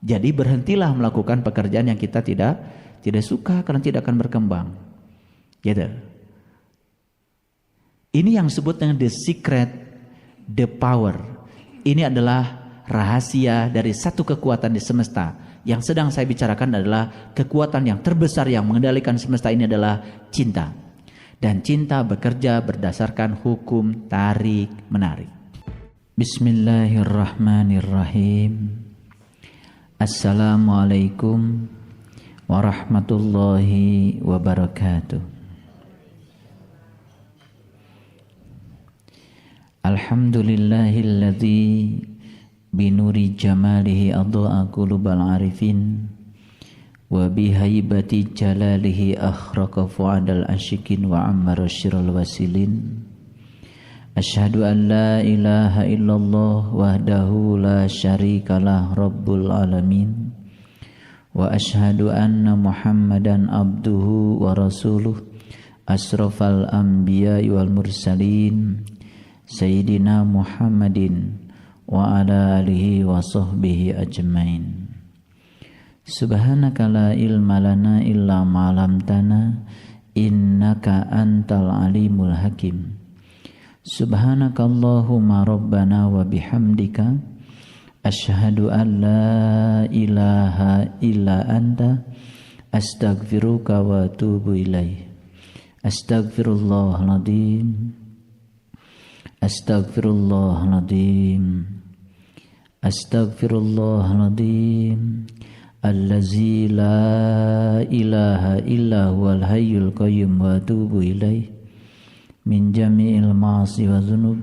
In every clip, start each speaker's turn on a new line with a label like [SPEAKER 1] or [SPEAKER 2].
[SPEAKER 1] Jadi berhentilah melakukan pekerjaan yang kita tidak suka, karena tidak akan berkembang. Gitu. Ini yang disebut dengan the secret, the power. Ini adalah rahasia dari satu kekuatan di semesta. Yang sedang saya bicarakan adalah kekuatan yang terbesar yang mengendalikan semesta ini adalah cinta. Dan cinta bekerja berdasarkan hukum tarik-menarik. Bismillahirrahmanirrahim. Assalamualaikum warahmatullahi wabarakatuh. Alhamdulillahilladzi binuri jamalihi adha'a qulubal arifin wa bihaibati jalalihi akhraqa fu'adal asyikin wa ammara syirral wasilin. Asyhadu an la ilaha illallah wahdahu la syarikalah rabbul alamin wa asyhadu anna muhammadan abduhu wa rasuluh asrafal anbiya'i wal mursalin sayyidina muhammadin wa ala alihi wa sahbihi ajmain. Subhanaka la ilma lana illa ma 'allamtana innaka antal alimul hakim. Subhanakallahumma rabbana wa bihamdika asyhadu an la ilaha illa anta astaghfiruka wa atubu ilaih. Astaghfirullahaladzim, astaghfirullahaladzim, astaghfirullahaladzim, allazi la ilaha illa huwal hayyul qayyum wa atubu ilaih min jami'il ma'asi wa dhunub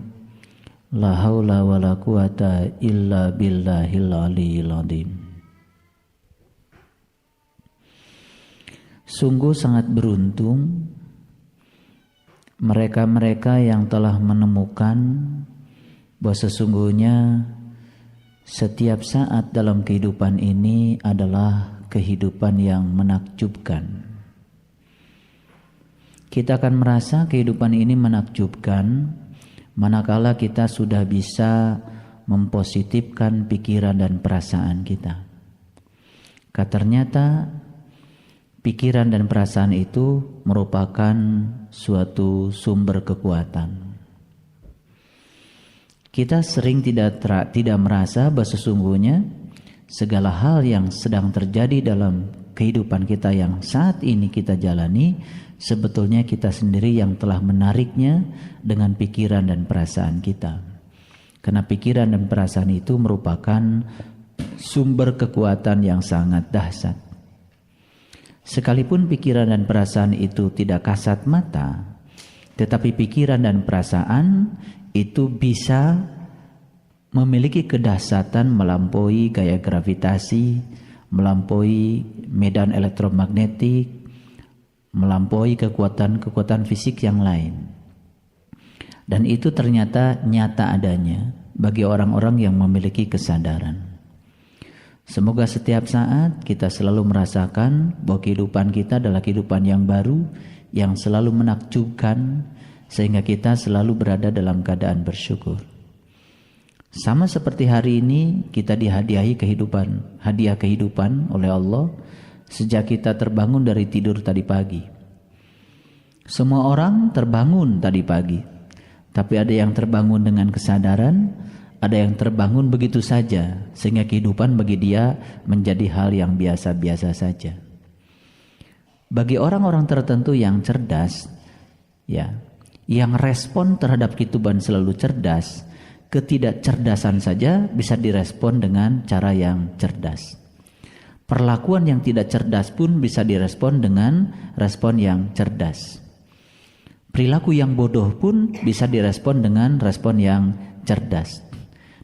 [SPEAKER 1] la haula wa la quwata illa billahil aliyyil azim. Sungguh sangat beruntung mereka-mereka yang telah menemukan bahwa sesungguhnya setiap saat dalam kehidupan ini adalah kehidupan yang menakjubkan. Kita akan merasa kehidupan ini menakjubkan manakala kita sudah bisa mempositifkan pikiran dan perasaan kita. Ternyata pikiran dan perasaan itu merupakan suatu sumber kekuatan. Kita sering tidak merasa bahwa sesungguhnya segala hal yang sedang terjadi dalam kehidupan kita yang saat ini kita jalani, sebetulnya kita sendiri yang telah menariknya dengan pikiran dan perasaan kita. Karena pikiran dan perasaan itu merupakan sumber kekuatan yang sangat dahsyat. Sekalipun pikiran dan perasaan itu tidak kasat mata, tetapi pikiran dan perasaan itu bisa memiliki kedahsyatan melampaui gaya gravitasi, melampaui medan elektromagnetik, melampaui kekuatan fisik yang lain. Dan itu ternyata nyata adanya bagi orang-orang yang memiliki kesadaran. Semoga setiap saat kita selalu merasakan bahwa kehidupan kita adalah kehidupan yang baru, yang selalu menakjubkan, sehingga kita selalu berada dalam keadaan bersyukur. Sama seperti hari ini kita dihadiahi hadiah kehidupan oleh Allah sejak kita terbangun dari tidur tadi pagi. Semua orang terbangun tadi pagi, tapi ada yang terbangun dengan kesadaran, ada yang terbangun begitu saja, sehingga kehidupan bagi dia menjadi hal yang biasa-biasa saja. Bagi orang-orang tertentu yang cerdas, yang respon terhadap kehidupan selalu cerdas, ketidakcerdasan saja bisa direspon dengan cara yang cerdas. Perlakuan yang tidak cerdas pun bisa direspon dengan respon yang cerdas. Perilaku yang bodoh pun bisa direspon dengan respon yang cerdas.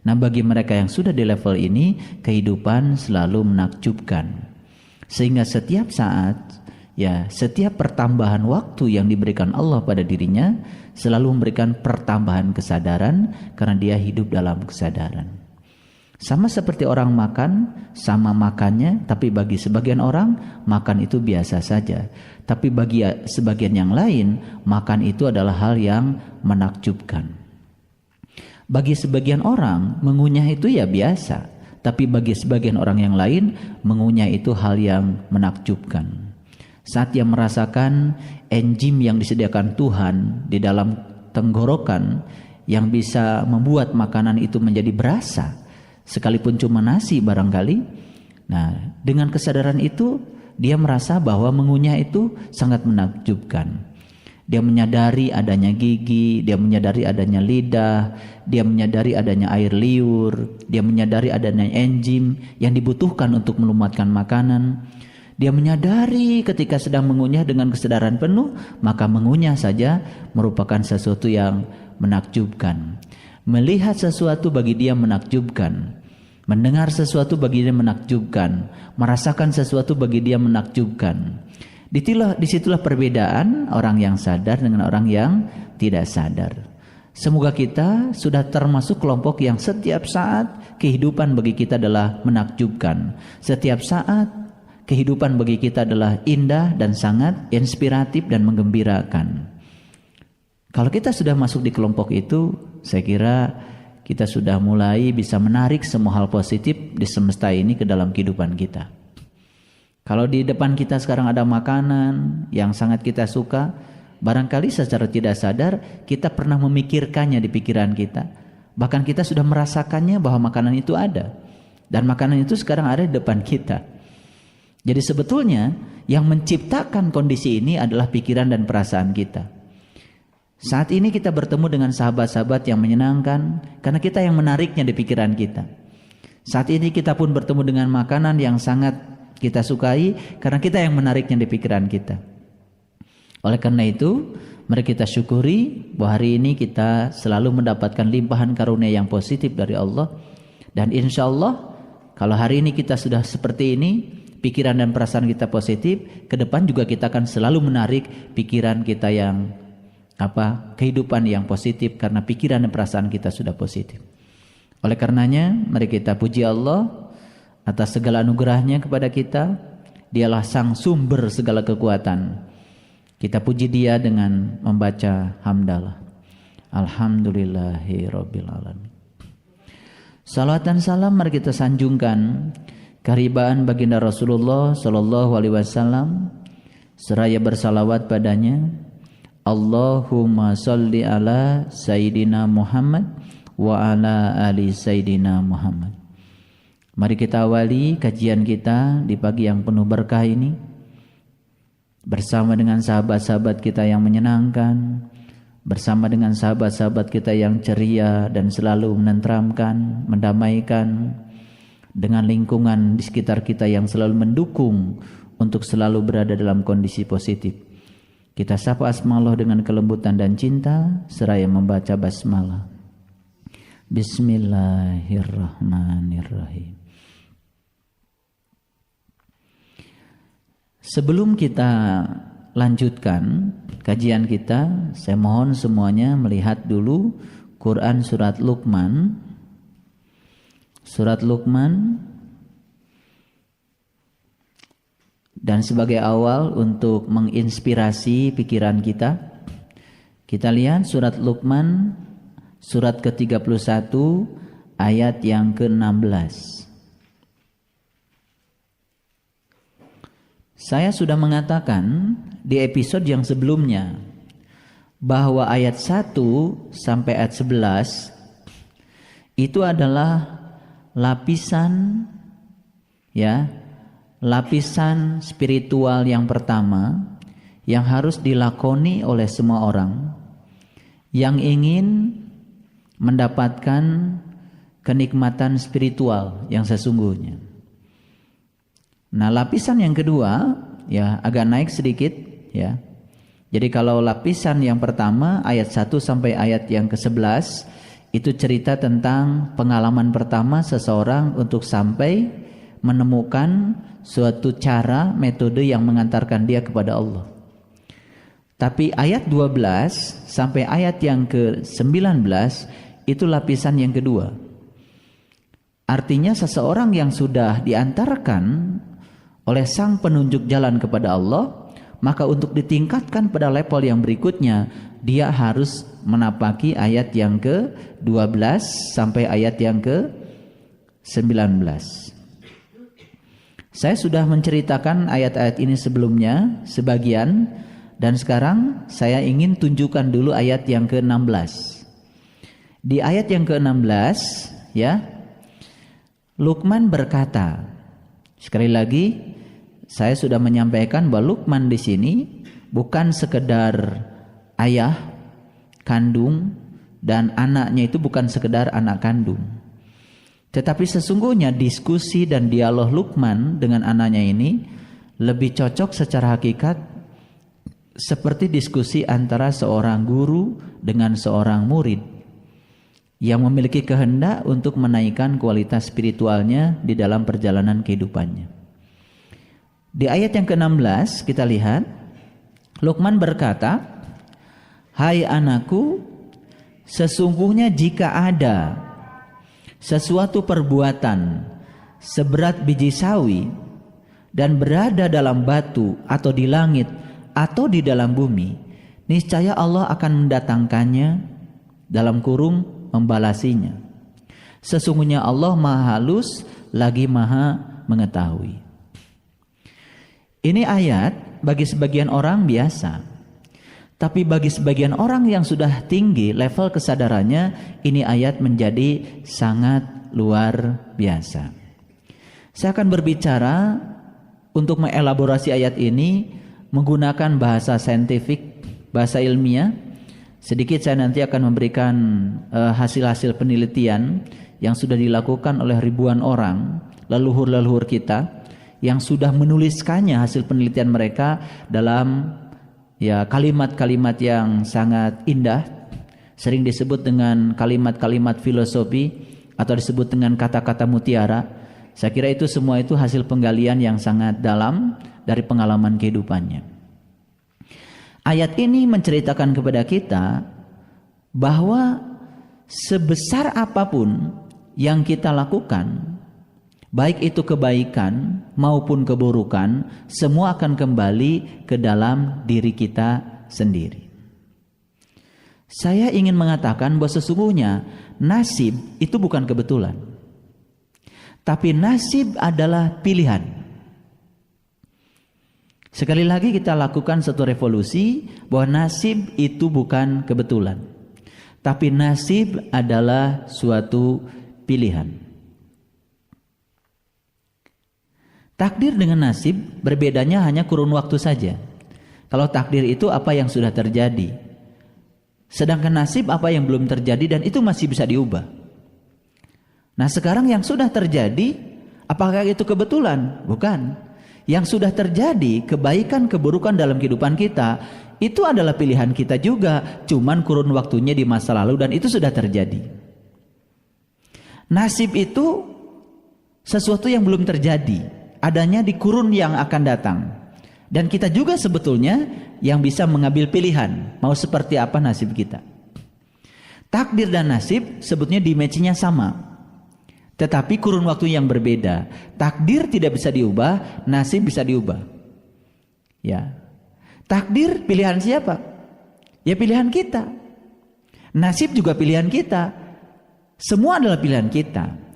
[SPEAKER 1] Nah, bagi mereka yang sudah di level ini, kehidupan selalu menakjubkan. Sehingga setiap saat, setiap pertambahan waktu yang diberikan Allah pada dirinya selalu memberikan pertambahan kesadaran karena dia hidup dalam kesadaran. Sama seperti orang makan, sama makannya, tapi bagi sebagian orang makan itu biasa saja. Tapi bagi sebagian yang lain, makan itu adalah hal yang menakjubkan. Bagi sebagian orang mengunyah itu ya biasa, Tapi bagi sebagian orang yang lain, mengunyah itu hal yang menakjubkan. Saat dia merasakan enzim yang disediakan Tuhan di dalam tenggorokan yang bisa membuat makanan itu menjadi berasa, sekalipun cuma nasi barangkali. Nah, dengan kesadaran itu dia merasa bahwa mengunyah itu sangat menakjubkan. Dia menyadari adanya gigi, dia menyadari adanya lidah, dia menyadari adanya air liur, dia menyadari adanya enzim yang dibutuhkan untuk melumatkan makanan. Dia menyadari ketika sedang mengunyah dengan kesadaran penuh, maka mengunyah saja merupakan sesuatu yang menakjubkan. Melihat sesuatu bagi dia menakjubkan. Mendengar sesuatu bagi dia menakjubkan. Merasakan sesuatu bagi dia menakjubkan. Disitulah perbedaan orang yang sadar dengan orang yang tidak sadar. Semoga kita sudah termasuk kelompok yang setiap saat kehidupan bagi kita adalah menakjubkan. Setiap saat kehidupan bagi kita adalah indah dan sangat inspiratif dan menggembirakan. Kalau kita sudah masuk di kelompok itu, saya kira kita sudah mulai bisa menarik semua hal positif di semesta ini ke dalam kehidupan kita. Kalau di depan kita sekarang ada makanan yang sangat kita suka, barangkali secara tidak sadar kita pernah memikirkannya di pikiran kita. Bahkan kita sudah merasakannya bahwa makanan itu ada. Dan makanan itu sekarang ada di depan kita. Jadi sebetulnya yang menciptakan kondisi ini adalah pikiran dan perasaan kita. Saat ini kita bertemu dengan sahabat-sahabat yang menyenangkan karena kita yang menariknya di pikiran kita. Saat ini kita pun bertemu dengan makanan yang sangat kita sukai karena kita yang menariknya di pikiran kita. Oleh karena itu, mari kita syukuri bahwa hari ini kita selalu mendapatkan limpahan karunia yang positif dari Allah. Dan insya Allah, kalau hari ini kita sudah seperti ini, pikiran dan perasaan kita positif, ke depan juga kita akan selalu menarik pikiran kita yang kehidupan yang positif karena pikiran dan perasaan kita sudah positif. Oleh karenanya, mari kita puji Allah atas segala anugerahnya kepada kita. Dialah sang sumber segala kekuatan. Kita puji dia dengan membaca hamdalah. Alhamdulillahi rabbil alamin. Salawat dan salam mari kita sanjungkan keharibaan baginda Rasulullah sallallahu alaihi wasallam seraya bersalawat padanya. Allahumma salli ala Sayyidina Muhammad wa ala ali Sayyidina Muhammad. Mari kita awali kajian kita di pagi yang penuh berkah ini bersama dengan sahabat-sahabat kita yang menyenangkan, bersama dengan sahabat-sahabat kita yang ceria dan selalu menenteramkan, mendamaikan, dengan lingkungan di sekitar kita yang selalu mendukung untuk selalu berada dalam kondisi positif. Kita sapa asma Allah dengan kelembutan dan cinta seraya membaca basmalah. Bismillahirrahmanirrahim. Sebelum kita lanjutkan kajian kita, saya mohon semuanya melihat dulu Quran surat Luqman. Surat Luqman. Dan sebagai awal untuk menginspirasi pikiran kita, kita lihat surat Luqman surat ke-31 ayat yang ke-16. Saya sudah mengatakan di episode yang sebelumnya bahwa ayat 1 sampai ayat 11 itu adalah lapisan lapisan spiritual yang pertama yang harus dilakoni oleh semua orang yang ingin mendapatkan kenikmatan spiritual yang sesungguhnya. Nah, lapisan yang kedua agak naik sedikit ya. Jadi kalau lapisan yang pertama ayat 1 sampai ayat yang ke-11 itu cerita tentang pengalaman pertama seseorang untuk sampai menemukan suatu cara, metode yang mengantarkan dia kepada Allah. Tapi ayat 12 sampai ayat yang ke-19 itu lapisan yang kedua. Artinya seseorang yang sudah diantarkan oleh sang penunjuk jalan kepada Allah, maka untuk ditingkatkan pada level yang berikutnya, dia harus menapaki ayat yang ke-12 sampai ayat yang ke-19. Saya sudah menceritakan ayat-ayat ini sebelumnya sebagian, dan sekarang saya ingin tunjukkan dulu ayat yang ke-16. Di ayat yang ke-16 ya, Luqman berkata, sekali lagi saya sudah menyampaikan bahwa Luqman di sini bukan sekedar ayah kandung dan anaknya itu bukan sekedar anak kandung. Tetapi sesungguhnya diskusi dan dialog Luqman dengan anaknya ini lebih cocok secara hakikat seperti diskusi antara seorang guru dengan seorang murid yang memiliki kehendak untuk menaikkan kualitas spiritualnya di dalam perjalanan kehidupannya. Di ayat yang ke-16 kita lihat, Luqman berkata, "Hai anakku, sesungguhnya jika ada sesuatu perbuatan seberat biji sawi dan berada dalam batu atau di langit atau di dalam bumi, niscaya Allah akan mendatangkannya dalam kurung membalasinya. Sesungguhnya Allah Maha Halus lagi Maha Mengetahui." Ini ayat bagi sebagian orang biasa, tapi bagi sebagian orang yang sudah tinggi level kesadarannya, ini ayat menjadi sangat luar biasa. Saya akan berbicara untuk mengelaborasi ayat ini menggunakan bahasa saintifik, bahasa ilmiah. Sedikit saya nanti akan memberikan hasil-hasil penelitian yang sudah dilakukan oleh ribuan orang, leluhur-leluhur kita, yang sudah menuliskannya hasil penelitian mereka dalam ya kalimat-kalimat yang sangat indah, sering disebut dengan kalimat-kalimat filosofi atau disebut dengan kata-kata mutiara. Saya kira itu semua itu hasil penggalian yang sangat dalam dari pengalaman kehidupannya. Ayat ini menceritakan kepada kita bahwa sebesar apapun yang kita lakukan, baik itu kebaikan maupun keburukan, semua akan kembali ke dalam diri kita sendiri. Saya ingin mengatakan bahwa sesungguhnya nasib itu bukan kebetulan, tapi nasib adalah pilihan. Sekali lagi kita lakukan satu revolusi bahwa nasib itu bukan kebetulan, tapi nasib adalah suatu pilihan. Takdir dengan nasib berbedanya hanya kurun waktu saja. Kalau takdir itu apa yang sudah terjadi, sedangkan nasib apa yang belum terjadi dan itu masih bisa diubah. Nah sekarang yang sudah terjadi, apakah itu kebetulan? Bukan. Yang sudah terjadi, kebaikan keburukan dalam kehidupan kita, itu adalah pilihan kita juga, cuman kurun waktunya di masa lalu dan itu sudah terjadi. Nasib itu sesuatu yang belum terjadi, adanya di kurun yang akan datang. Dan kita juga sebetulnya yang bisa mengambil pilihan, mau seperti apa nasib kita. Takdir dan nasib sebetulnya dimensinya sama, tetapi kurun waktu yang berbeda. Takdir tidak bisa diubah, nasib bisa diubah. Ya. Takdir pilihan siapa? Ya pilihan kita. Nasib juga pilihan kita. Semua adalah pilihan kita.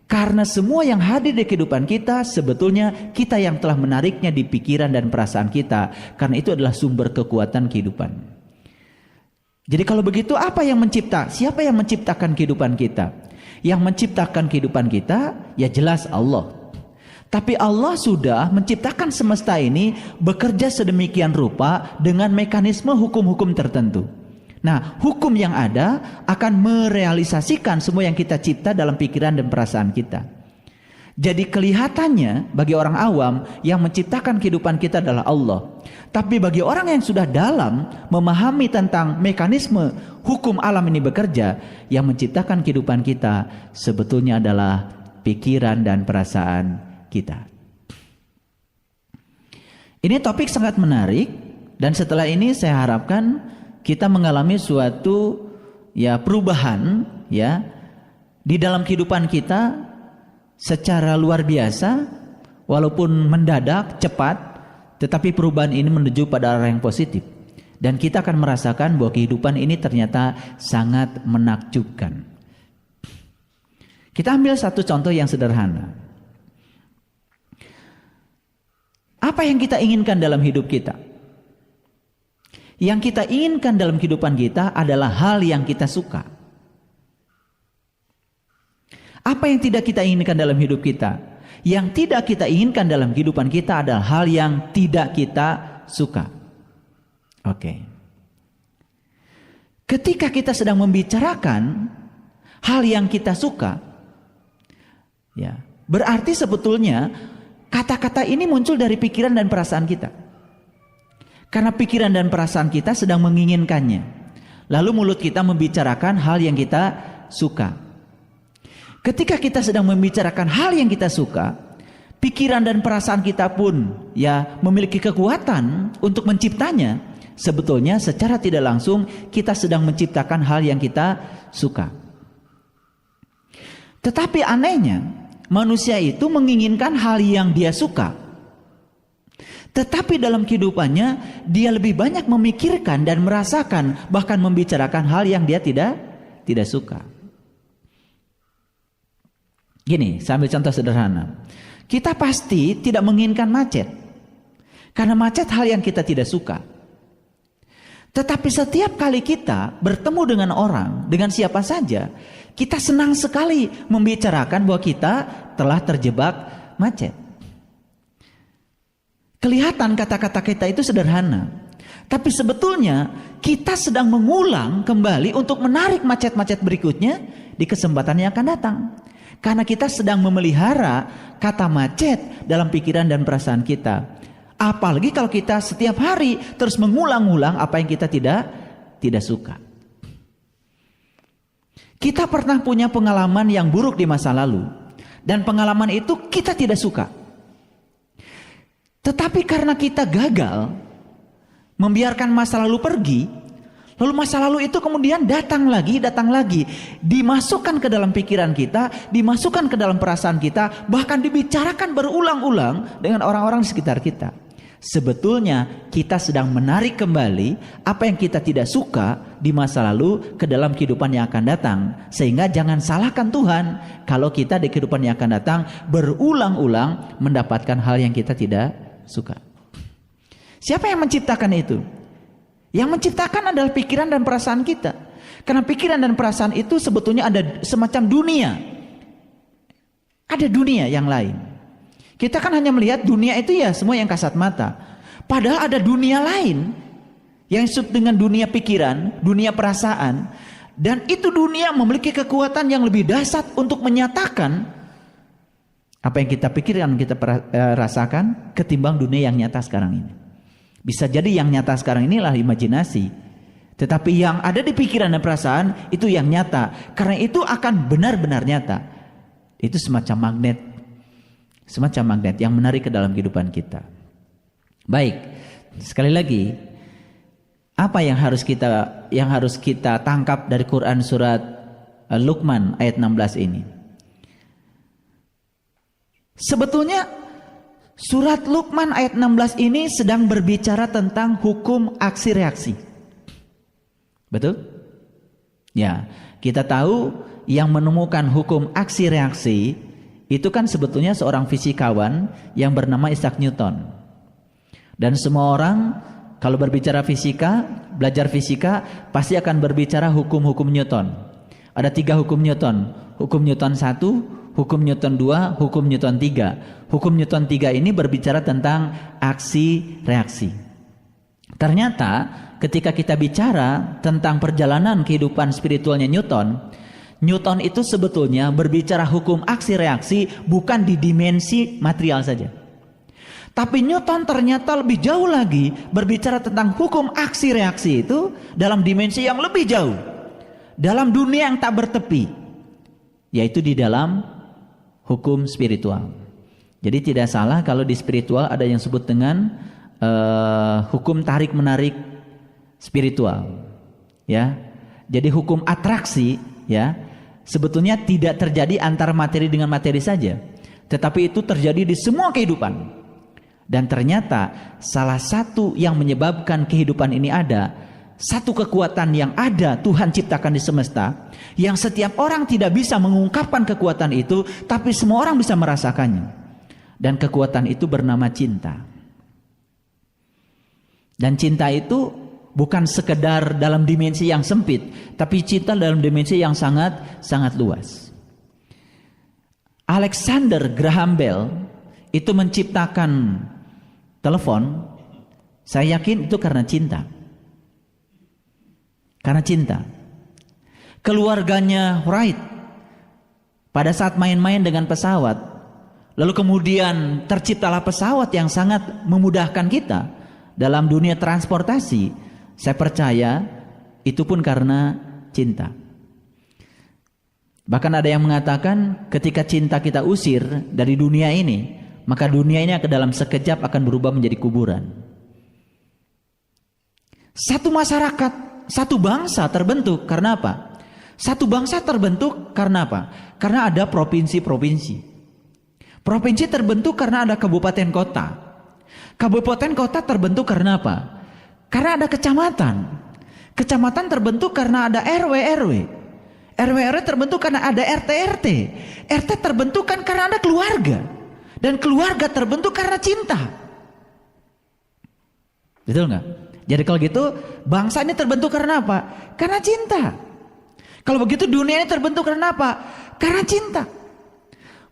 [SPEAKER 1] Karena semua yang hadir di kehidupan kita sebetulnya kita yang telah menariknya di pikiran dan perasaan kita. Karena itu adalah sumber kekuatan kehidupan. Jadi kalau begitu apa yang mencipta? Siapa yang menciptakan kehidupan kita? Yang menciptakan kehidupan kita ya jelas Allah. Tapi Allah sudah menciptakan semesta ini bekerja sedemikian rupa dengan mekanisme hukum-hukum tertentu. Nah, hukum yang ada akan merealisasikan semua yang kita cipta dalam pikiran dan perasaan kita. Jadi kelihatannya bagi orang awam yang menciptakan kehidupan kita adalah Allah. Tapi bagi orang yang sudah dalam memahami tentang mekanisme hukum alam ini bekerja, yang menciptakan kehidupan kita sebetulnya adalah pikiran dan perasaan kita. Ini topik sangat menarik dan setelah ini saya harapkan kita mengalami suatu ya perubahan ya di dalam kehidupan kita secara luar biasa, walaupun mendadak, cepat, tetapi perubahan ini menuju pada arah yang positif. Dan kita akan merasakan bahwa kehidupan ini ternyata sangat menakjubkan. Kita ambil satu contoh yang sederhana. Apa yang kita inginkan dalam hidup kita? Yang kita inginkan dalam kehidupan kita adalah hal yang kita suka. Apa yang tidak kita inginkan dalam hidup kita? Yang tidak kita inginkan dalam kehidupan kita adalah hal yang tidak kita suka. Oke. Ketika kita sedang membicarakan hal yang kita suka, ya, berarti sebetulnya kata-kata ini muncul dari pikiran dan perasaan kita. Karena pikiran dan perasaan kita sedang menginginkannya. Lalu mulut kita membicarakan hal yang kita suka. Ketika kita sedang membicarakan hal yang kita suka, pikiran dan perasaan kita pun ya memiliki kekuatan untuk menciptanya. Sebetulnya secara tidak langsung kita sedang menciptakan hal yang kita suka. Tetapi anehnya, manusia itu menginginkan hal yang dia suka. Tetapi dalam kehidupannya dia lebih banyak memikirkan dan merasakan, bahkan membicarakan hal yang dia tidak suka. Gini, saya ambil contoh sederhana. Kita pasti tidak menginginkan macet. Karena macet hal yang kita tidak suka. Tetapi setiap kali kita bertemu dengan orang, dengan siapa saja, kita senang sekali membicarakan bahwa kita telah terjebak macet. Kelihatan kata-kata kita itu sederhana. Tapi sebetulnya kita sedang mengulang kembali untuk menarik macet-macet berikutnya di kesempatan yang akan datang. Karena kita sedang memelihara kata macet dalam pikiran dan perasaan kita. Apalagi kalau kita setiap hari terus mengulang-ulang apa yang kita tidak suka. Kita pernah punya pengalaman yang buruk di masa lalu. Dan pengalaman itu kita tidak suka. Tetapi karena kita gagal membiarkan masa lalu pergi, lalu masa lalu itu kemudian datang lagi, dimasukkan ke dalam pikiran kita, dimasukkan ke dalam perasaan kita, bahkan dibicarakan berulang-ulang dengan orang-orang di sekitar kita. Sebetulnya kita sedang menarik kembali apa yang kita tidak suka di masa lalu ke dalam kehidupan yang akan datang. Sehingga jangan salahkan Tuhan kalau kita di kehidupan yang akan datang berulang-ulang mendapatkan hal yang kita tidak suka. Siapa yang menciptakan itu? Yang menciptakan adalah pikiran dan perasaan kita. Karena pikiran dan perasaan itu sebetulnya ada semacam dunia. Ada dunia yang lain. Kita kan hanya melihat dunia itu ya semua yang kasat mata. Padahal ada dunia lain yang disebut dengan dunia pikiran, dunia perasaan. Dan itu dunia memiliki kekuatan yang lebih dahsyat untuk menyatakan apa yang kita pikirkan, kita rasakan ketimbang dunia yang nyata sekarang ini. Bisa jadi yang nyata sekarang inilah imajinasi. Tetapi yang ada di pikiran dan perasaan itu yang nyata. Karena itu akan benar-benar nyata. Itu semacam magnet. Semacam magnet yang menarik ke dalam kehidupan kita. Baik, sekali lagi, apa yang harus kita tangkap dari Quran surat Luqman ayat 16 ini? Sebetulnya surat Luqman ayat 16 ini sedang berbicara tentang hukum aksi reaksi. Betul? Ya, kita tahu yang menemukan hukum aksi reaksi itu kan sebetulnya seorang fisikawan yang bernama Isaac Newton. Dan semua orang kalau berbicara fisika, belajar fisika pasti akan berbicara hukum-hukum Newton. Ada 3 hukum Newton. Hukum Newton 1, hukum Newton 2, hukum Newton 3. Hukum Newton 3 ini berbicara tentang aksi reaksi. Ternyata ketika kita bicara tentang perjalanan kehidupan spiritualnya Newton itu sebetulnya berbicara hukum aksi reaksi bukan di dimensi material saja. Tapi Newton ternyata lebih jauh lagi berbicara tentang hukum aksi reaksi itu dalam dimensi yang lebih jauh. Dalam dunia yang tak bertepi. Yaitu di dalam hukum spiritual. Jadi tidak salah kalau di spiritual ada yang disebut dengan hukum tarik-menarik spiritual. Ya. Jadi hukum atraksi ya sebetulnya tidak terjadi antara materi dengan materi saja, tetapi itu terjadi di semua kehidupan. Dan ternyata salah satu yang menyebabkan kehidupan ini ada satu kekuatan yang ada Tuhan ciptakan di semesta, yang setiap orang tidak bisa mengungkapkan kekuatan itu, tapi semua orang bisa merasakannya. Dan kekuatan itu bernama cinta. Dan cinta itu bukan sekedar dalam dimensi yang sempit, tapi cinta dalam dimensi yang sangat luas. Alexander Graham Bell itu menciptakan telepon, saya yakin itu karena cinta. Karena cinta. Keluarganya Wright pada saat main-main dengan pesawat, lalu kemudian terciptalah pesawat yang sangat memudahkan kita dalam dunia transportasi. Saya percaya itu pun karena cinta. Bahkan ada yang mengatakan ketika cinta kita usir dari dunia ini, maka dunia ini ke dalam sekejap akan berubah menjadi kuburan. Satu masyarakat, satu bangsa terbentuk karena apa? Satu bangsa terbentuk karena apa? Karena ada provinsi-provinsi. Provinsi terbentuk karena ada kabupaten kota. Kabupaten kota terbentuk karena apa? Karena ada kecamatan. Kecamatan terbentuk karena ada RW-RW. RW-RW terbentuk karena ada RT-RT. RT terbentuk kan karena ada keluarga. Dan keluarga terbentuk karena cinta. Betul nggak? Jadi kalau gitu bangsa ini terbentuk karena apa? Karena cinta. Kalau begitu dunia ini terbentuk karena apa? Karena cinta.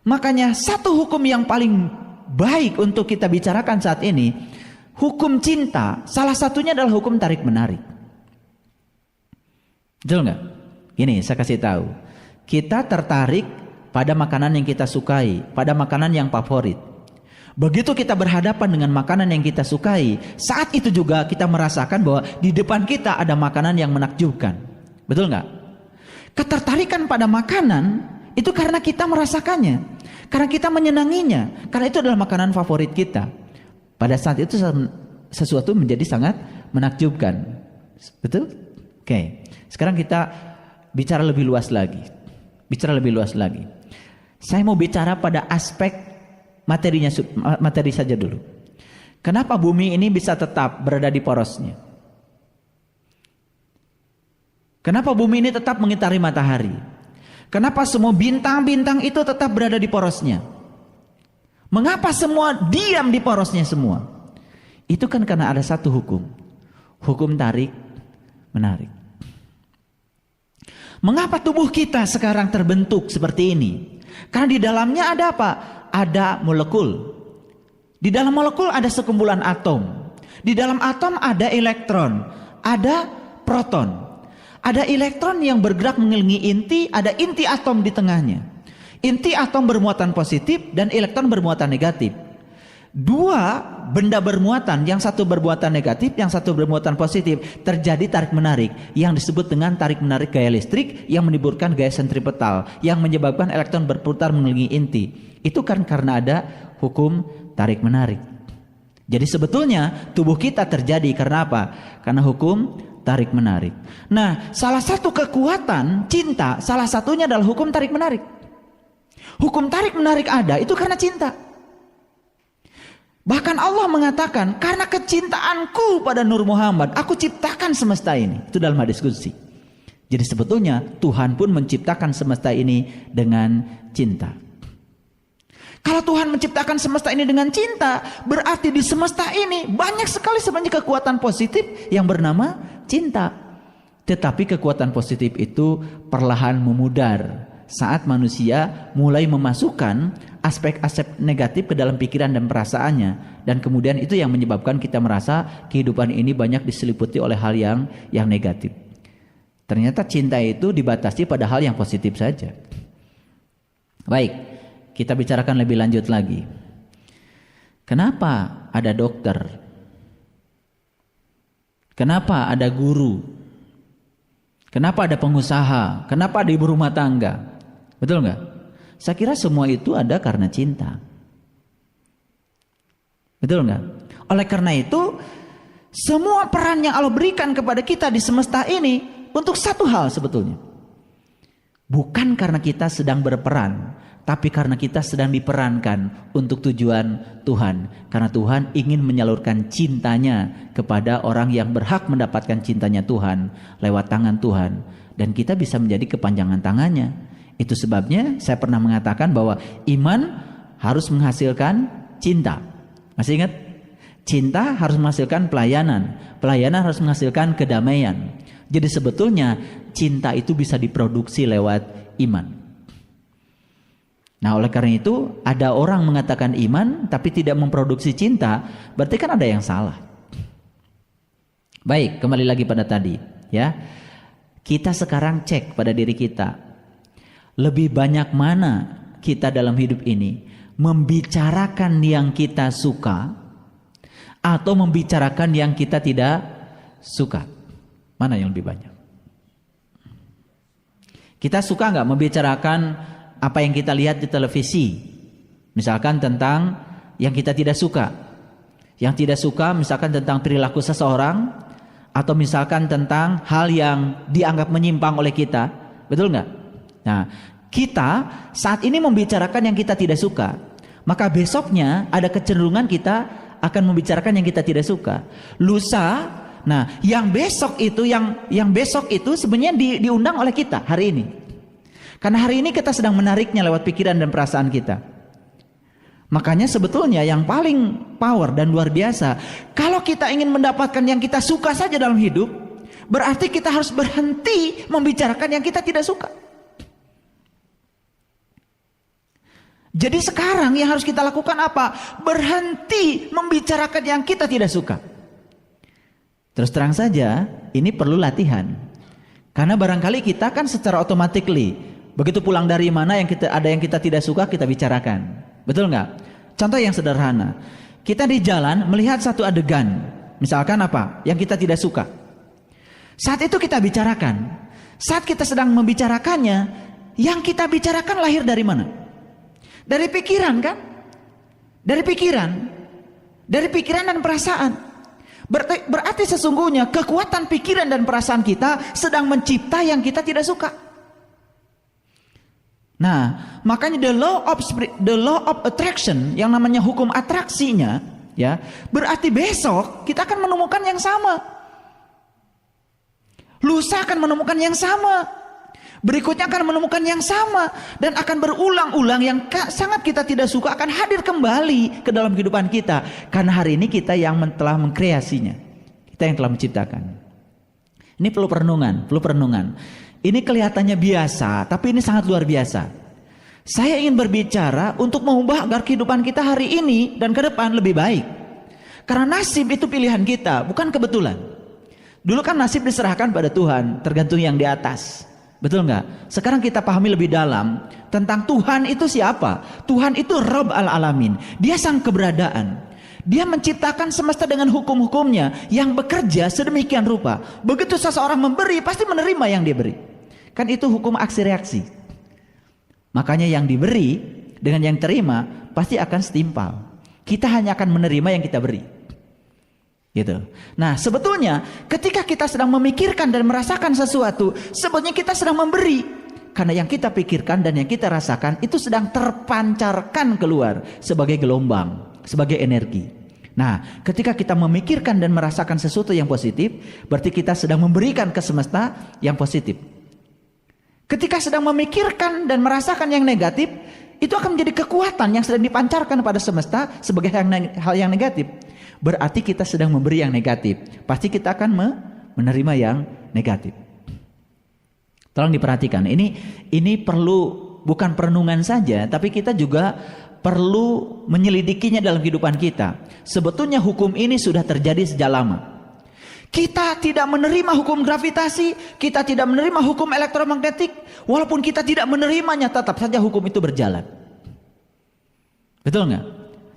[SPEAKER 1] Makanya satu hukum yang paling baik untuk kita bicarakan saat ini, hukum cinta, salah satunya adalah hukum tarik menarik. Betul nggak? Gini, saya kasih tahu. Kita tertarik pada makanan yang kita sukai, pada makanan yang favorit. Begitu kita berhadapan dengan makanan yang kita sukai, saat itu juga kita merasakan bahwa di depan kita ada makanan yang menakjubkan. Betul nggak? Ketertarikan pada makanan itu karena kita merasakannya, karena kita menyenanginya, karena itu adalah makanan favorit kita. Pada saat itu sesuatu menjadi sangat menakjubkan. Betul? Oke. Sekarang kita bicara lebih luas lagi. Saya mau bicara pada aspek materi saja dulu. Kenapa bumi ini bisa tetap berada di porosnya? Kenapa bumi ini tetap mengitari matahari? Kenapa semua bintang-bintang itu tetap berada di porosnya? Mengapa semua diam di porosnya semua? Itu kan karena ada satu hukum. Hukum tarik menarik. Mengapa tubuh kita sekarang terbentuk seperti ini? Karena di dalamnya ada apa? Ada molekul. Di dalam molekul ada sekumpulan atom. Di dalam atom ada elektron, ada proton. Ada elektron yang bergerak mengelilingi inti, ada inti atom di tengahnya. Inti atom bermuatan positif dan elektron bermuatan negatif. Dua benda bermuatan, yang satu bermuatan negatif, yang satu bermuatan positif, terjadi tarik menarik yang disebut dengan tarik menarik gaya listrik yang menimbulkan gaya sentripetal yang menyebabkan elektron berputar mengelilingi inti. Itu kan karena ada hukum tarik menarik. Jadi sebetulnya tubuh kita terjadi karena apa? Karena hukum tarik menarik. Nah, salah satu kekuatan cinta, salah satunya adalah hukum tarik menarik. Hukum tarik menarik ada itu karena cinta. Bahkan Allah mengatakan, karena kecintaanku pada Nur Muhammad, aku ciptakan semesta ini. Itu dalam hadis qudsi. Jadi sebetulnya Tuhan pun menciptakan semesta ini dengan cinta. Kalau Tuhan menciptakan semesta ini dengan cinta, berarti di semesta ini banyak sekali sebenarnya kekuatan positif yang bernama cinta. Tetapi kekuatan positif itu perlahan memudar saat manusia mulai memasukkan aspek-aspek negatif ke dalam pikiran dan perasaannya, dan kemudian itu yang menyebabkan kita merasa kehidupan ini banyak diseliputi oleh hal yang negatif. Ternyata cinta itu dibatasi pada hal yang positif saja. Baik, kita bicarakan lebih lanjut lagi. Kenapa ada dokter? Kenapa ada guru? Kenapa ada pengusaha? Kenapa ada ibu rumah tangga? Betul nggak? Saya kira semua itu ada karena cinta. Betul nggak? Oleh karena itu, semua peran yang Allah berikan kepada kita di semesta ini untuk satu hal sebetulnya. Bukan karena kita sedang berperan, tapi karena kita sedang diperankan untuk tujuan Tuhan. Karena Tuhan ingin menyalurkan cintanya kepada orang yang berhak mendapatkan cintanya Tuhan lewat tangan Tuhan. Dan kita bisa menjadi kepanjangan tangannya. Itu sebabnya saya pernah mengatakan bahwa iman harus menghasilkan cinta. Masih ingat? Cinta harus menghasilkan pelayanan. Pelayanan harus menghasilkan kedamaian. Jadi sebetulnya cinta itu bisa diproduksi lewat iman. Nah, oleh karena itu ada orang mengatakan iman tapi tidak memproduksi cinta, berarti kan ada yang salah. Baik, kembali lagi pada tadi, ya. Kita sekarang cek pada diri kita. Lebih banyak mana kita dalam hidup ini membicarakan yang kita suka atau membicarakan yang kita tidak suka? Mana yang lebih banyak? Kita suka nggak membicarakan apa yang kita lihat di televisi, misalkan tentang yang kita tidak suka. Yang tidak suka misalkan tentang perilaku seseorang, atau misalkan tentang hal yang dianggap menyimpang oleh kita, betul nggak? Nah, kita saat ini membicarakan yang kita tidak suka, maka besoknya ada kecenderungan kita akan membicarakan yang kita tidak suka. Lusa, nah yang besok itu sebenarnya diundang oleh kita hari ini. Karena hari ini kita sedang menariknya lewat pikiran dan perasaan kita. Makanya sebetulnya yang paling power dan luar biasa, kalau kita ingin mendapatkan yang kita suka saja dalam hidup, berarti kita harus berhenti membicarakan yang kita tidak suka. Jadi sekarang yang harus kita lakukan apa? Berhenti membicarakan yang kita tidak suka. Terus terang saja, ini perlu latihan. Karena barangkali kita kan secara automatically begitu pulang dari mana ada yang kita tidak suka, kita bicarakan. Betul nggak? Contoh yang sederhana. Kita di jalan melihat satu adegan. Misalkan apa? Yang kita tidak suka. Saat itu kita bicarakan. Saat kita sedang membicarakannya, yang kita bicarakan lahir dari mana? Dari pikiran kan? Dari pikiran. Dari pikiran dan perasaan. Berarti sesungguhnya kekuatan pikiran dan perasaan kita sedang mencipta yang kita tidak suka. Nah, makanya the law of attraction, yang namanya hukum atraksinya, ya, berarti besok kita akan menemukan yang sama. Lusa akan menemukan yang sama. Berikutnya akan menemukan yang sama, dan akan berulang-ulang yang sangat kita tidak suka akan hadir kembali ke dalam kehidupan kita. Karena hari ini kita yang telah mengkreasinya. Kita yang telah menciptakan. Ini perlu perenungan. Ini kelihatannya biasa, tapi ini sangat luar biasa. Saya ingin berbicara untuk mengubah agar kehidupan kita hari ini dan ke depan lebih baik. Karena nasib itu pilihan kita, bukan kebetulan. Dulu kan nasib diserahkan pada Tuhan, tergantung yang di atas. Betul nggak? Sekarang kita pahami lebih dalam tentang Tuhan itu siapa. Tuhan itu Rabb al-Alamin. Dia sang keberadaan. Dia menciptakan semesta dengan hukum-hukumnya yang bekerja sedemikian rupa. Begitu seseorang memberi, pasti menerima yang dia beri. Kan itu hukum aksi reaksi. Makanya yang diberi dengan yang terima pasti akan setimpal. Kita hanya akan menerima yang kita beri. Gitu. Nah, sebetulnya ketika kita sedang memikirkan dan merasakan sesuatu, sebetulnya kita sedang memberi. Karena yang kita pikirkan dan yang kita rasakan itu sedang terpancarkan keluar sebagai gelombang, sebagai energi. Nah, ketika kita memikirkan dan merasakan sesuatu yang positif, berarti kita sedang memberikan ke semesta yang positif. Ketika sedang memikirkan dan merasakan yang negatif, itu akan menjadi kekuatan yang sedang dipancarkan pada semesta sebagai hal yang negatif. Berarti kita sedang memberi yang negatif. Pasti kita akan menerima yang negatif. Tolong diperhatikan. Ini perlu bukan perenungan saja, tapi kita juga perlu menyelidikinya dalam kehidupan kita. Sebetulnya hukum ini sudah terjadi sejak lama. Kita tidak menerima hukum gravitasi, kita tidak menerima hukum elektromagnetik, walaupun kita tidak menerimanya, tetap saja hukum itu berjalan. Betul nggak?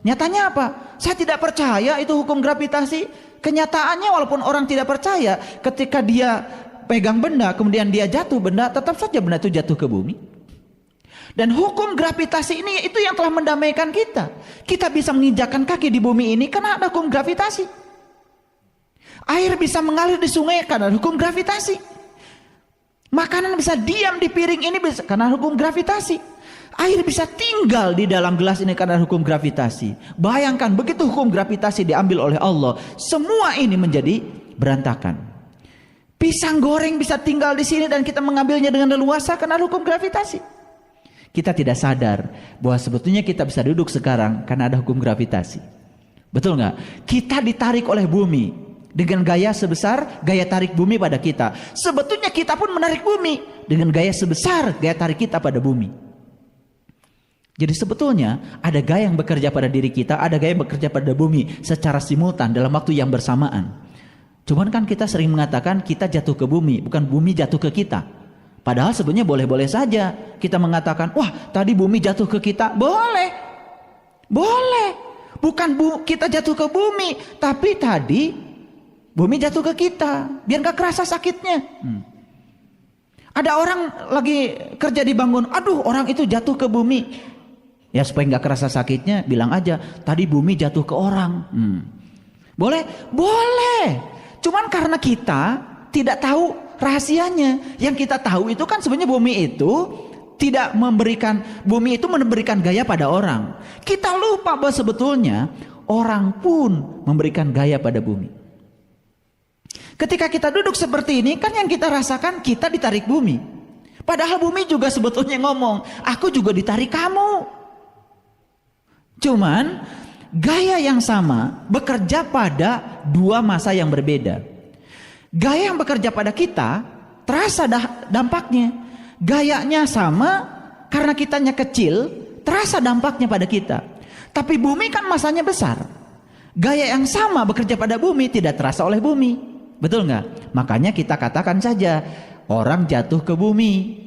[SPEAKER 1] Nyatanya apa? Saya tidak percaya itu hukum gravitasi. Kenyataannya walaupun orang tidak percaya, ketika dia pegang benda, kemudian dia jatuh benda, tetap saja benda itu jatuh ke bumi. Dan hukum gravitasi ini itu yang telah mendamaikan kita. Kita bisa menginjakkan kaki di bumi ini karena ada hukum gravitasi. Air bisa mengalir di sungai karena hukum gravitasi. Makanan bisa diam di piring ini karena hukum gravitasi. Air bisa tinggal di dalam gelas ini karena hukum gravitasi. Bayangkan begitu hukum gravitasi diambil oleh Allah, semua ini menjadi berantakan. Pisang goreng bisa tinggal di sini dan kita mengambilnya dengan leluasa karena hukum gravitasi. Kita tidak sadar bahwa sebetulnya kita bisa duduk sekarang karena ada hukum gravitasi. Betul nggak? Kita ditarik oleh bumi dengan gaya sebesar gaya tarik bumi pada kita. Sebetulnya kita pun menarik bumi dengan gaya sebesar gaya tarik kita pada bumi. Jadi sebetulnya ada gaya yang bekerja pada diri kita, ada gaya yang bekerja pada bumi secara simultan dalam waktu yang bersamaan. Cuman kan kita sering mengatakan kita jatuh ke bumi, bukan bumi jatuh ke kita. Padahal sebenarnya boleh-boleh saja kita mengatakan, wah tadi bumi jatuh ke kita. Boleh. Boleh. Bukan kita jatuh ke bumi, tapi tadi bumi jatuh ke kita. Biar gak kerasa sakitnya. Ada orang lagi kerja di bangun, aduh orang itu jatuh ke bumi. Ya supaya gak kerasa sakitnya, bilang aja tadi bumi jatuh ke orang. Boleh? Boleh. Cuman karena kita tidak tahu rahasianya. Yang kita tahu itu kan sebenarnya bumi itu tidak memberikan, bumi itu memberikan gaya pada orang. Kita lupa bahwa sebetulnya orang pun memberikan gaya pada bumi. Ketika kita duduk seperti ini, kan yang kita rasakan kita ditarik bumi. Padahal bumi juga sebetulnya ngomong, aku juga ditarik kamu. Cuman gaya yang sama bekerja pada dua masa yang berbeda. Gaya yang bekerja pada kita terasa dampaknya. Gayanya sama karena kitanya kecil, terasa dampaknya pada kita. Tapi bumi kan masanya besar. Gaya yang sama bekerja pada bumi tidak terasa oleh bumi. Betul nggak? Makanya kita katakan saja orang jatuh ke bumi,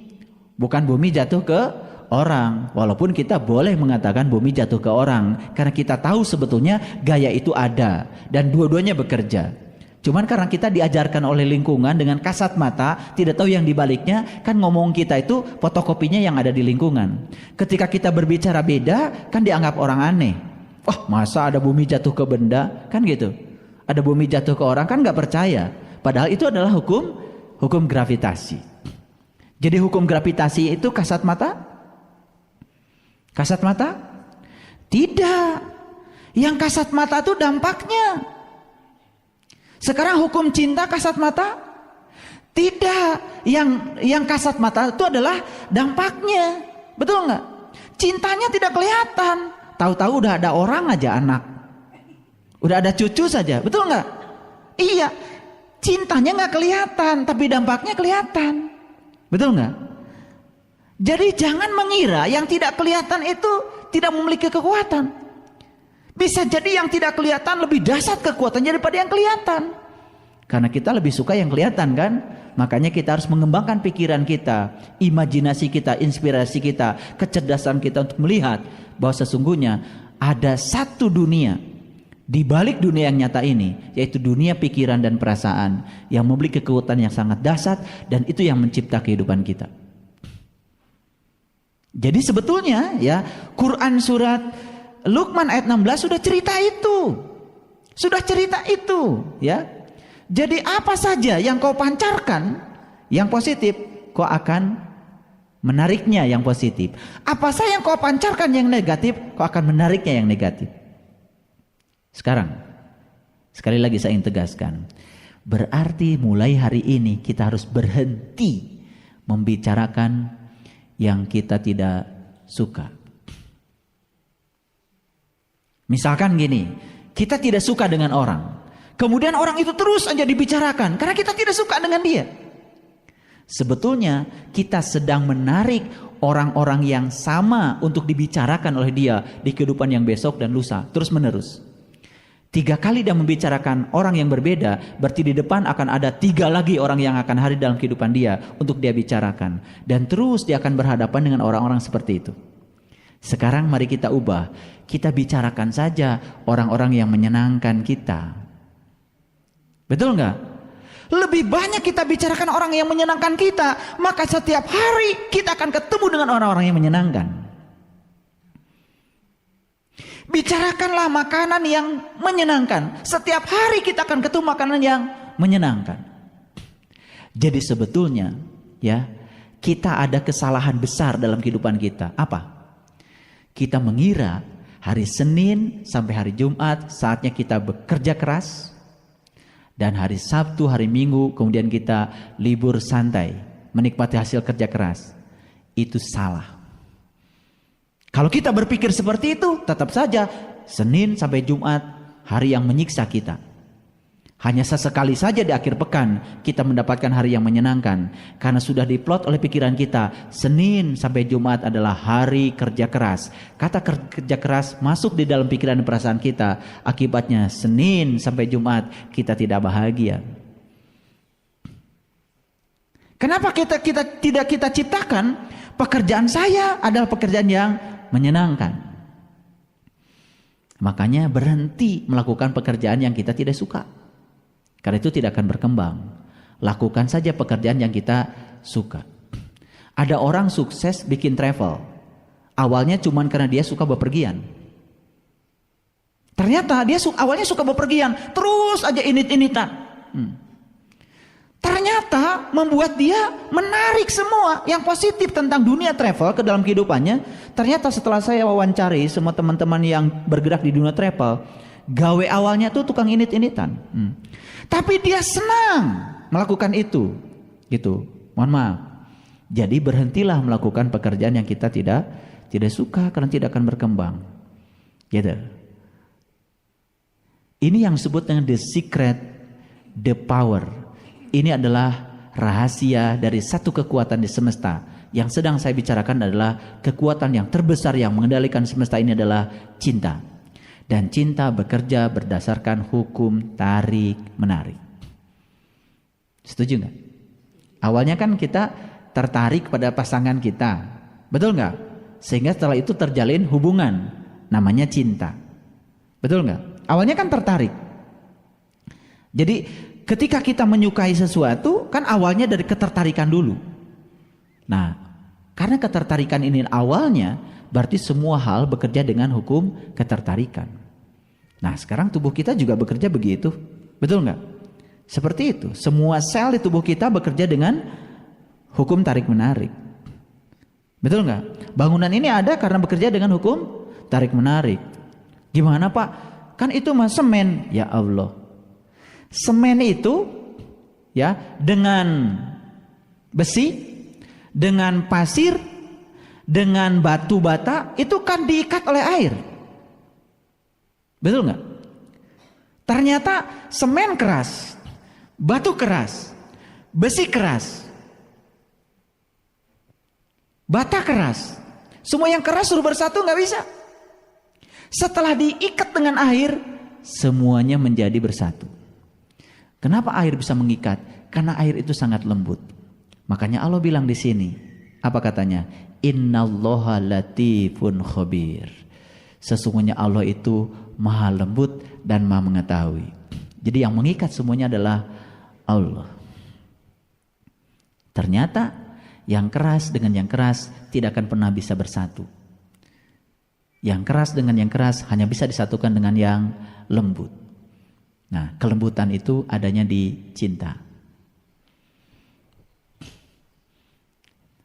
[SPEAKER 1] bukan bumi jatuh ke orang. Walaupun kita boleh mengatakan bumi jatuh ke orang, karena kita tahu sebetulnya gaya itu ada dan dua-duanya bekerja. Cuman karena kita diajarkan oleh lingkungan dengan kasat mata, tidak tahu yang dibaliknya, kan ngomong kita itu fotokopinya yang ada di lingkungan. Ketika kita berbicara beda, kan dianggap orang aneh. Wah, masa ada bumi jatuh ke benda? Kan gitu. Ada bumi jatuh ke orang, kan nggak percaya. Padahal itu adalah hukum gravitasi. Jadi hukum gravitasi itu kasat mata? Kasat mata? Tidak. Yang kasat mata itu dampaknya. Sekarang hukum cinta kasat mata? Tidak. Yang kasat mata itu adalah dampaknya. Betul nggak? Cintanya tidak kelihatan. Tahu-tahu udah ada orang aja anak. Udah ada cucu saja. Betul nggak? Iya. Cintanya nggak kelihatan, tapi dampaknya kelihatan. Betul nggak? Jadi jangan mengira yang tidak kelihatan itu tidak memiliki kekuatan. Bisa jadi yang tidak kelihatan lebih dahsyat kekuatannya daripada yang kelihatan. Karena kita lebih suka yang kelihatan kan? Makanya kita harus mengembangkan pikiran kita, imajinasi kita, inspirasi kita, kecerdasan kita untuk melihat bahwa sesungguhnya ada satu dunia di balik dunia yang nyata ini, yaitu dunia pikiran dan perasaan yang memiliki kekuatan yang sangat dahsyat, dan itu yang mencipta kehidupan kita. Jadi sebetulnya ya, Quran surat Luqman ayat 16 sudah cerita itu. Sudah cerita itu, ya. Jadi apa saja yang kau pancarkan yang positif, kau akan menariknya yang positif. Apa saja yang kau pancarkan yang negatif, kau akan menariknya yang negatif. Sekarang, sekali lagi saya ingin tegaskan, berarti mulai hari ini kita harus berhenti membicarakan yang kita tidak suka. Misalkan gini, kita tidak suka dengan orang, kemudian orang itu terus aja dibicarakan karena kita tidak suka dengan dia. Sebetulnya kita sedang menarik orang-orang yang sama untuk dibicarakan oleh dia di kehidupan yang besok dan lusa, terus menerus. 3 kali dia membicarakan orang yang berbeda, berarti di depan akan ada 3 lagi orang yang akan hadir dalam kehidupan dia untuk dia bicarakan. Dan terus dia akan berhadapan dengan orang-orang seperti itu. Sekarang mari kita ubah. Kita bicarakan saja orang-orang yang menyenangkan kita. Betul nggak? Lebih banyak kita bicarakan orang yang menyenangkan kita, maka setiap hari kita akan ketemu dengan orang-orang yang menyenangkan. Bicarakanlah makanan yang menyenangkan. Setiap hari kita akan ketemu makanan yang menyenangkan. Jadi sebetulnya ya, kita ada kesalahan besar dalam kehidupan kita. Apa? Kita mengira hari Senin sampai hari Jumat saatnya kita bekerja keras, dan hari Sabtu, hari Minggu kemudian kita libur santai, menikmati hasil kerja keras. Itu salah. Kalau kita berpikir seperti itu, tetap saja Senin sampai Jumat hari yang menyiksa kita. Hanya sesekali saja di akhir pekan kita mendapatkan hari yang menyenangkan, karena sudah diplot oleh pikiran kita Senin sampai Jumat adalah hari kerja keras. Kata kerja keras masuk di dalam pikiran dan perasaan kita, akibatnya Senin sampai Jumat kita tidak bahagia. Kenapa tidak kita ciptakan pekerjaan saya adalah pekerjaan yang menyenangkan? Makanya berhenti melakukan pekerjaan yang kita tidak suka. Karena itu tidak akan berkembang. Lakukan saja pekerjaan yang kita suka. Ada orang sukses bikin travel. Awalnya cuma karena dia suka bepergian. Ternyata dia awalnya suka bepergian, terus aja init-initan. Ternyata membuat dia menarik semua yang positif tentang dunia travel ke dalam kehidupannya. Ternyata setelah saya wawancari semua teman-teman yang bergerak di dunia travel, gawe awalnya tuh tukang init-initan. Tapi dia senang melakukan itu. Gitu. Mohon maaf. Jadi berhentilah melakukan pekerjaan yang kita tidak suka, karena tidak akan berkembang. Gitu. Ini yang disebut dengan the secret, the power. Ini adalah rahasia dari satu kekuatan di semesta. Yang sedang saya bicarakan adalah kekuatan yang terbesar yang mengendalikan semesta ini adalah cinta. Dan cinta bekerja berdasarkan hukum tarik-menarik. Setuju nggak? Awalnya kan kita tertarik pada pasangan kita. Betul nggak? Sehingga setelah itu terjalin hubungan. Namanya cinta. Betul nggak? Awalnya kan tertarik. Jadi ketika kita menyukai sesuatu, kan awalnya dari ketertarikan dulu. Nah, karena ketertarikan ini awalnya, berarti semua hal bekerja dengan hukum ketertarikan. Nah, sekarang tubuh kita juga bekerja begitu. Betul nggak? Seperti itu. Semua sel di tubuh kita bekerja dengan hukum tarik-menarik. Betul nggak? Bangunan ini ada karena bekerja dengan hukum tarik-menarik. Gimana Pak? Kan itu mah semen. Ya Allah. Semen itu ya dengan besi, dengan pasir, dengan batu bata itu kan diikat oleh air. Betul nggak? Ternyata semen keras, batu keras, besi keras, bata keras. Semua yang keras suruh bersatu nggak bisa. Setelah diikat dengan air, semuanya menjadi bersatu. Kenapa air bisa mengikat? Karena air itu sangat lembut. Makanya Allah bilang di sini, apa katanya? Innallaha latifun khabir. Sesungguhnya Allah itu maha lembut dan maha mengetahui. Jadi yang mengikat semuanya adalah Allah. Ternyata yang keras dengan yang keras tidak akan pernah bisa bersatu. Yang keras dengan yang keras hanya bisa disatukan dengan yang lembut. Nah, kelembutan itu adanya di cinta.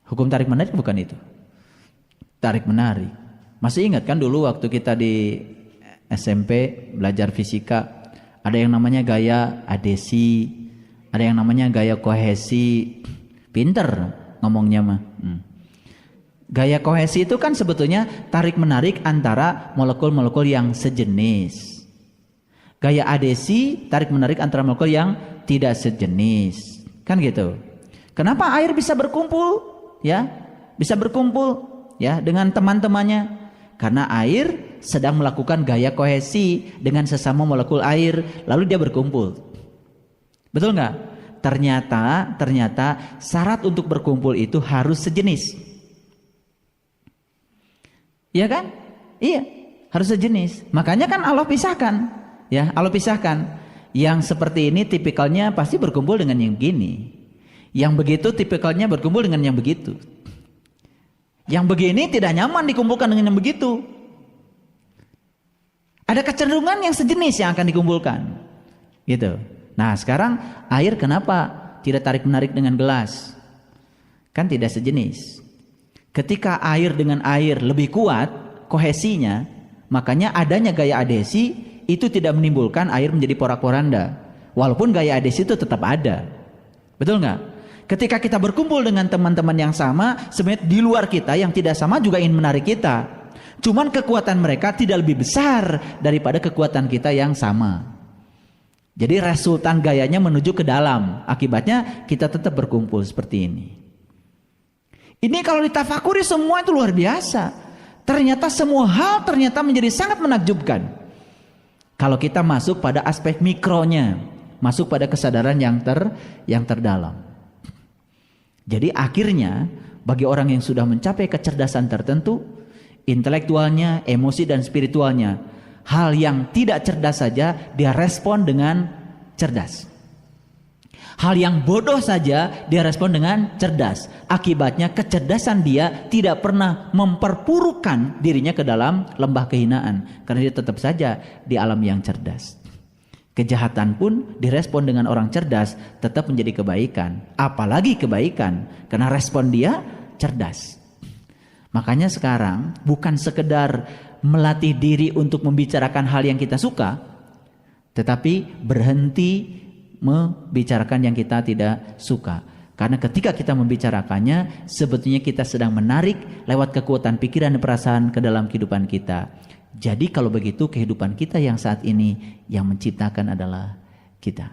[SPEAKER 1] Hukum tarik menarik bukan itu. Tarik menarik. Masih ingat kan dulu waktu kita di SMP belajar fisika, ada yang namanya gaya adesi, ada yang namanya gaya kohesi. Pinter ngomongnya mah. Gaya kohesi itu kan sebetulnya tarik menarik antara molekul-molekul yang sejenis. Gaya adesi tarik menarik antara molekul yang tidak sejenis. Kan gitu. Kenapa air bisa berkumpul? Ya, bisa berkumpul ya dengan teman-temannya. Karena air sedang melakukan gaya kohesi dengan sesama molekul air, lalu dia berkumpul. Betul nggak? Ternyata syarat untuk berkumpul itu harus sejenis. Iya kan? Iya, harus sejenis. Makanya kan Allah pisahkan, ya Allah pisahkan. Yang seperti ini tipikalnya pasti berkumpul dengan yang begini. Yang begitu tipikalnya berkumpul dengan yang begitu. Yang begini tidak nyaman dikumpulkan dengan yang begitu. Ada kecenderungan yang sejenis yang akan dikumpulkan. Gitu. Nah, sekarang air kenapa tidak tarik menarik dengan gelas? Kan tidak sejenis. Ketika air dengan air lebih kuat, kohesinya. Makanya adanya gaya adhesi itu tidak menimbulkan air menjadi porak-poranda. Walaupun gaya adhesi itu tetap ada. Betul nggak? Ketika kita berkumpul dengan teman-teman yang sama, sebenarnya di luar kita yang tidak sama juga ingin menarik kita. Cuman kekuatan mereka tidak lebih besar daripada kekuatan kita yang sama. Jadi resultan gayanya menuju ke dalam. Akibatnya kita tetap berkumpul seperti ini. Ini kalau ditafakuri semua itu luar biasa. Ternyata semua hal ternyata menjadi sangat menakjubkan. Kalau kita masuk pada aspek mikronya, masuk pada kesadaran yang terdalam. Jadi akhirnya bagi orang yang sudah mencapai kecerdasan tertentu, intelektualnya, emosi dan spiritualnya, hal yang tidak cerdas saja dia respon dengan cerdas. Hal yang bodoh saja dia respon dengan cerdas. Akibatnya kecerdasan dia tidak pernah memperpurukan dirinya ke dalam lembah kehinaan. Karena dia tetap saja di alam yang cerdas. Kejahatan pun direspon dengan orang cerdas tetap menjadi kebaikan. Apalagi kebaikan. Karena respon dia cerdas. Makanya sekarang bukan sekedar melatih diri untuk membicarakan hal yang kita suka. Tetapi berhenti membicarakan yang kita tidak suka. Karena ketika kita membicarakannya, sebetulnya kita sedang menarik lewat kekuatan pikiran dan perasaan ke dalam kehidupan kita. Jadi kalau begitu kehidupan kita yang saat ini yang menciptakan adalah kita.